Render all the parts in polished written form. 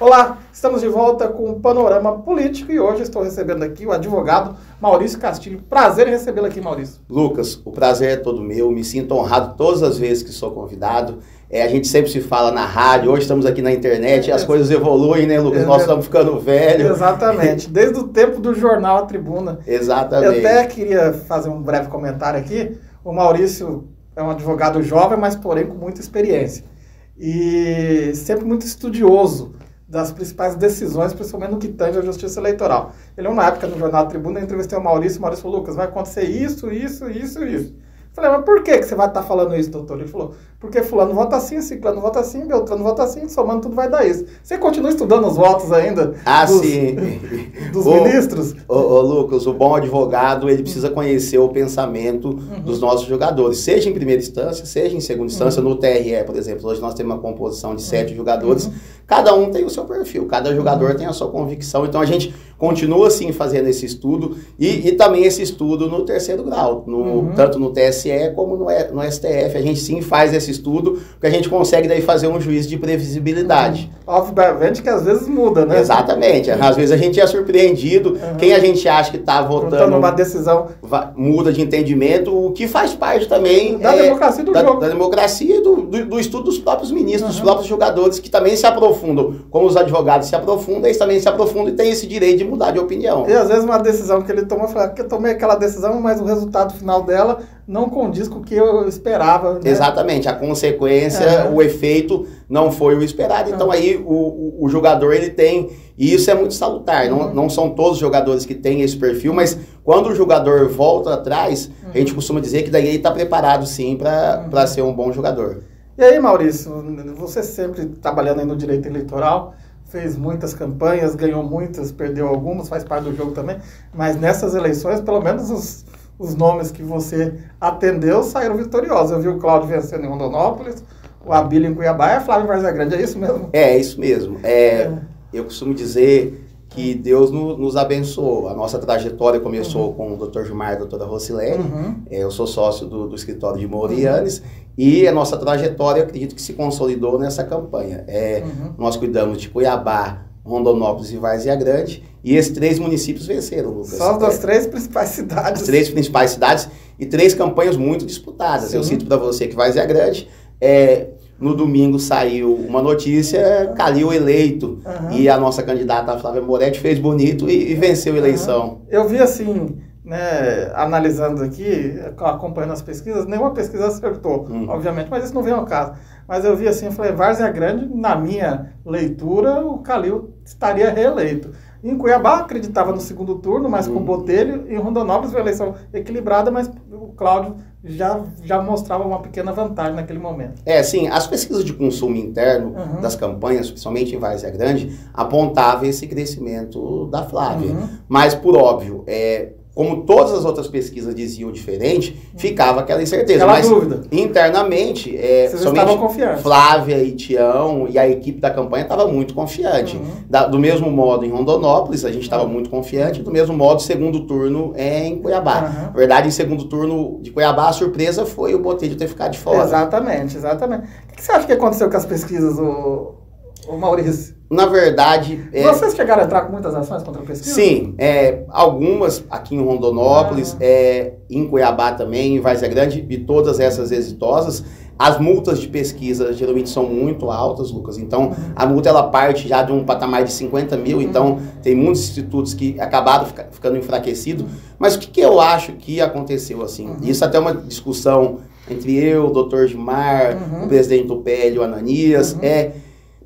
Olá, estamos de volta com o Panorama Político e hoje estou recebendo aqui o advogado Maurício Castilho. Prazer em recebê-lo aqui, Maurício. Lucas, o prazer é todo meu, me sinto honrado todas as vezes que sou convidado. A gente sempre se fala na rádio, hoje estamos aqui na internet, as coisas evoluem, né, Lucas? Nós estamos ficando velhos. Exatamente, desde o tempo do jornal A Tribuna. Exatamente. Eu até queria fazer um breve comentário aqui. O Maurício é um advogado jovem, mas porém com muita experiência. E sempre muito estudioso das principais decisões, principalmente no que tange à justiça eleitoral. Ele, uma época, no jornal A Tribuna, eu entrevistei o Maurício falou, Lucas, vai acontecer isso. Eu falei, mas por que você vai estar falando isso, doutor? Ele falou, porque fulano vota assim, ciclano vota assim, beltrano vota assim, somando tudo vai dar isso. Você continua estudando os votos ainda dos ministros? Lucas, o bom advogado, ele precisa conhecer o pensamento dos nossos jogadores, seja em primeira instância, seja em segunda instância, no TRE, por exemplo. Hoje nós temos uma composição de 7 jogadores, cada um tem o seu perfil, cada jogador tem a sua convicção, então a gente continua, sim, fazendo esse estudo e também esse estudo no terceiro grau, tanto no TSE como no STF. A gente, sim, faz esse estudo, porque a gente consegue daí fazer um juízo de previsibilidade. Obviamente que às vezes muda, né? Exatamente. Às vezes a gente é surpreendido, quem a gente acha que está votando uma decisão muda de entendimento, o que faz parte também da democracia do jogo. Da democracia e do estudo dos próprios ministros, dos próprios jogadores, que também se aprofundam, como os advogados se aprofundam, eles também se aprofundam e têm esse direito de mudar de opinião. E às vezes uma decisão que ele tomou, fala que eu tomei aquela decisão, mas o resultado final dela não condiz com o que eu esperava. Né? Exatamente, a consequência, o efeito não foi o esperado. Então aí o jogador, ele tem, e isso é muito salutar, não são todos os jogadores que têm esse perfil, mas quando o jogador volta atrás, a gente costuma dizer que daí ele está preparado sim para ser um bom jogador. E aí, Maurício, você sempre trabalhando aí no direito eleitoral, fez muitas campanhas, ganhou muitas, perdeu algumas, faz parte do jogo também, mas nessas eleições, pelo menos os nomes que você atendeu saíram vitoriosos. Eu vi o Cláudio vencendo em Rondonópolis, o Abílio em Cuiabá e a Flávia Várzea Grande, é isso mesmo? É isso mesmo. Eu costumo dizer que Deus nos abençoou. A nossa trajetória começou com o Dr. Gilmar e a doutora Rocilene. Eu sou sócio do escritório de Morianes. E a nossa trajetória, eu acredito que se consolidou nessa campanha. Nós cuidamos de Cuiabá, Rondonópolis e Várzea Grande. E esses 3 municípios venceram, Lucas. Só das 3 principais cidades. As 3 principais cidades e 3 campanhas muito disputadas. Eu cito para você que Várzea Grande... No domingo saiu uma notícia, Calil eleito, e a nossa candidata, a Flávia Moretti, fez bonito e venceu a eleição. Eu vi assim, né, analisando aqui, acompanhando as pesquisas, nenhuma pesquisa acertou, obviamente, mas isso não vem ao caso. Mas eu vi assim, eu falei, Várzea Grande, na minha leitura, o Calil estaria reeleito. Em Cuiabá, acreditava no segundo turno, mas com Botelho. Em Rondonópolis, foi uma eleição equilibrada, mas o Cláudio já mostrava uma pequena vantagem naquele momento. Sim, as pesquisas de consumo interno das campanhas, principalmente em Várzea Grande, apontavam esse crescimento da Flávia. Mas, por óbvio, como todas as outras pesquisas diziam diferente, ficava aquela incerteza. Aquela dúvida. Internamente, somente Flávia e Tião e a equipe da campanha estava muito confiante. Do mesmo modo, em Rondonópolis, a gente estava muito confiante. Do mesmo modo, segundo turno em Cuiabá. Na verdade, em segundo turno de Cuiabá, a surpresa foi o Botelho ter ficado de fora. Exatamente. O que você acha que aconteceu com as pesquisas, o Maurício? Na verdade... Vocês chegaram a entrar com muitas ações contra a pesquisa? Sim, algumas aqui em Rondonópolis, em Cuiabá também, em Várzea Grande, e todas essas exitosas. As multas de pesquisa geralmente são muito altas, Lucas, então a multa ela parte já de um patamar de 50 mil, então tem muitos institutos que acabaram ficando enfraquecidos. Mas o que eu acho que aconteceu assim? Isso até é uma discussão entre eu, o doutor Gilmar, o presidente do PL, o Ananias,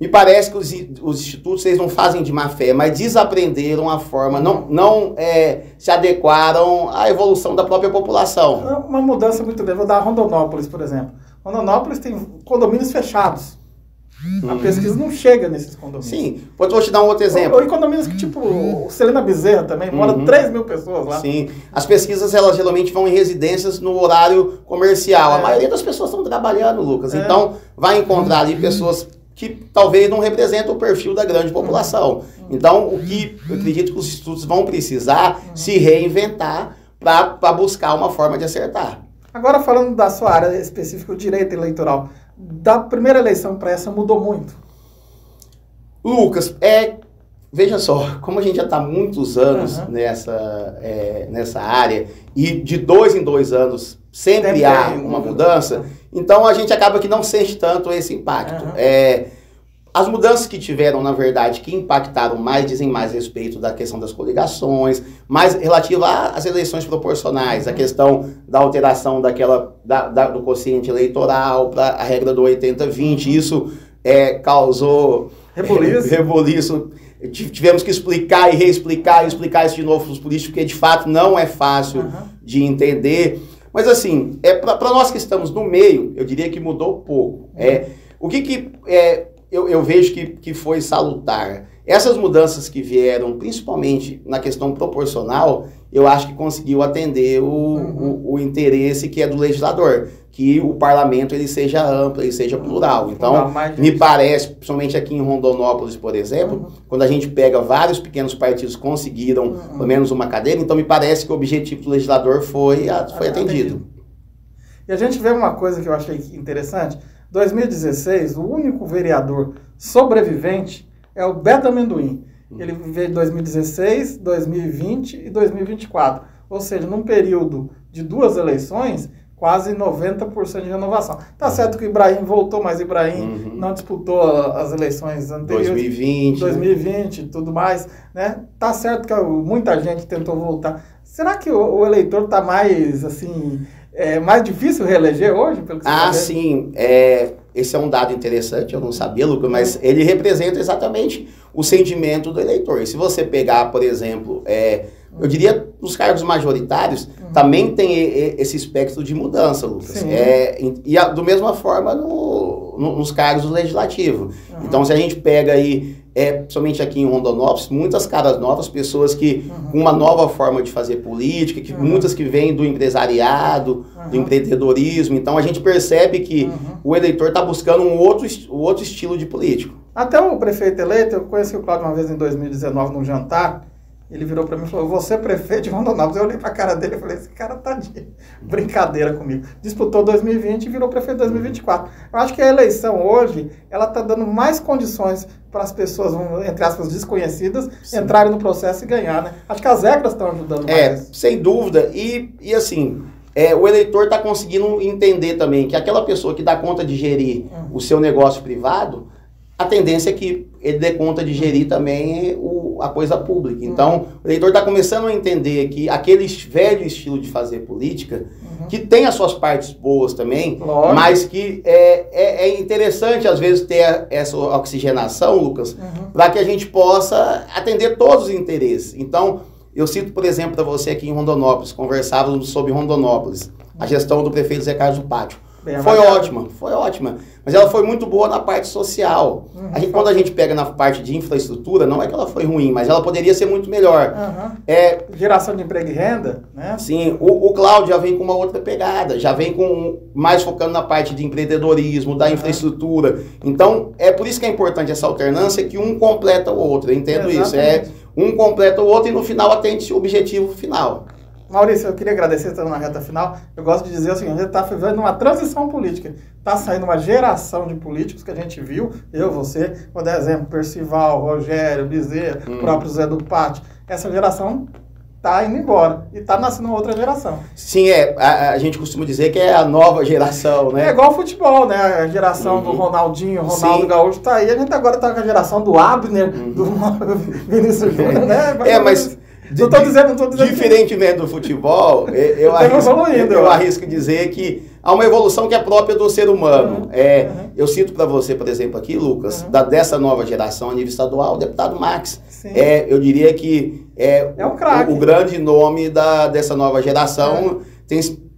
me parece que os institutos, eles não fazem de má fé, mas desaprenderam a forma, não se adequaram à evolução da própria população. Uma mudança muito grande. Vou dar Rondonópolis, por exemplo. Rondonópolis tem condomínios fechados. A pesquisa não chega nesses condomínios. Sim, vou te dar um outro exemplo. Ou em condomínios que, tipo, o Celina Bezerra também, mora 3 mil pessoas lá. Sim, as pesquisas, elas geralmente vão em residências no horário comercial. A maioria das pessoas estão trabalhando, Lucas. Então, vai encontrar ali pessoas que talvez não representam o perfil da grande população. Então, o que eu acredito que os institutos vão precisar se reinventar para buscar uma forma de acertar. Agora, falando da sua área específica, o direito eleitoral, da primeira eleição para essa mudou muito? Lucas, veja só, como a gente já está há muitos anos nessa área, e de 2 em 2 anos sempre há uma mudança, então a gente acaba que não sente tanto esse impacto. As mudanças que tiveram, na verdade, que impactaram mais, dizem mais a respeito da questão das coligações, mais relativa às eleições proporcionais, a questão da alteração do quociente eleitoral para a regra do 80-20, isso causou reboliço. Tivemos que explicar e reexplicar e explicar isso de novo para os políticos, porque de fato não é fácil de entender. Mas assim, para nós que estamos no meio, eu diria que mudou pouco. O que eu vejo que foi salutar? Essas mudanças que vieram, principalmente na questão proporcional, eu acho que conseguiu atender o interesse que é do legislador, que o parlamento ele seja amplo, ele seja plural. Então, me parece, principalmente aqui em Rondonópolis, por exemplo, quando a gente pega vários pequenos partidos que conseguiram pelo menos uma cadeira, então me parece que o objetivo do legislador foi atendido. E a gente vê uma coisa que eu achei interessante. 2016, o único vereador sobrevivente é o Beto Amendoim. Ele veio em 2016, 2020 e 2024. Ou seja, num período de 2 eleições, quase 90% de renovação. Tá certo que o Ibrahim voltou, mas o Ibrahim não disputou as eleições anteriores. 2020 e tudo mais, né? Tá certo que muita gente tentou voltar. Será que o eleitor tá mais, assim... mais difícil reeleger hoje? Pelo que você sim. Esse é um dado interessante, eu não sabia, Lucas, mas ele representa exatamente o sentimento do eleitor. E se você pegar, por exemplo, eu diria, nos cargos majoritários, também tem esse espectro de mudança, Lucas. E da mesma forma nos cargos legislativos. Então, se a gente pega aí, somente aqui em Rondonópolis, muitas caras novas, pessoas que com uma nova forma de fazer política, muitas que vêm do empresariado, do empreendedorismo. Então, a gente percebe que o eleitor está buscando um outro estilo de político. Até o prefeito eleito, eu conheci o Cláudio uma vez em 2019 num jantar. Ele virou para mim e falou, você é prefeito de Rondonópolis. Eu olhei para a cara dele e falei, esse cara tá de brincadeira comigo. Disputou 2020 e virou prefeito em 2024. Eu acho que a eleição hoje, ela tá dando mais condições para as pessoas, entre aspas, desconhecidas, entrarem no processo e ganhar, né? Acho que as regras estão ajudando mais. Sem dúvida. E assim, o eleitor está conseguindo entender também que aquela pessoa que dá conta de gerir o seu negócio privado, a tendência é que ele dê conta de gerir também a coisa pública. Então, o eleitor está começando a entender que aquele velho estilo de fazer política, que tem as suas partes boas também, mas que é interessante, às vezes, ter essa oxigenação, Lucas, para que a gente possa atender todos os interesses. Então, eu cito, por exemplo, para você aqui em Rondonópolis, conversávamos sobre Rondonópolis, a gestão do prefeito Zé Carlos do Pátio. Foi ótima. Mas ela foi muito boa na parte social. Quando a gente pega na parte de infraestrutura, não é que ela foi ruim, mas ela poderia ser muito melhor. Geração de emprego e renda, né? Sim, o Cláudio já vem com uma outra pegada, já vem mais focando na parte de empreendedorismo, da infraestrutura. Então, é por isso que é importante essa alternância, que um completa o outro. Eu entendo isso. Um completa o outro e no final atende o objetivo final. Maurício, eu queria agradecer, estando na reta final. Eu gosto de dizer o seguinte, a gente está vivendo uma transição política. Está saindo uma geração de políticos que a gente viu, eu, você, vou dar exemplo, Percival, Rogério, Bezerra, o próprio Zé do Pátio. Essa geração está indo embora e está nascendo outra geração. Sim, a gente costuma dizer que é a nova geração, né? É igual o futebol, né? A geração do Ronaldinho, Ronaldo Gaúcho está aí. A gente agora está com a geração do Abner, do Vinícius Júnior, né? Mas... Não estou dizendo. Diferentemente do futebol, eu arrisco dizer que há uma evolução que é própria do ser humano. Eu cito para você, por exemplo, aqui, Lucas, dessa nova geração a nível estadual, o deputado Max. Eu diria que um craque. O grande nome dessa nova geração.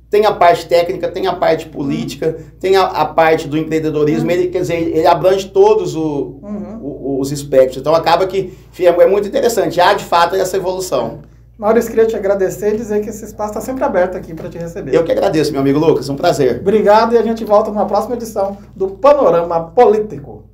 Tem a parte técnica, tem a parte política, tem a parte do empreendedorismo. Ele abrange todos os espectros. Então, acaba que é muito interessante. Há, de fato, essa evolução. Maurício, queria te agradecer e dizer que esse espaço está sempre aberto aqui para te receber. Eu que agradeço, meu amigo Lucas. Um prazer. Obrigado e a gente volta numa próxima edição do Panorama Político.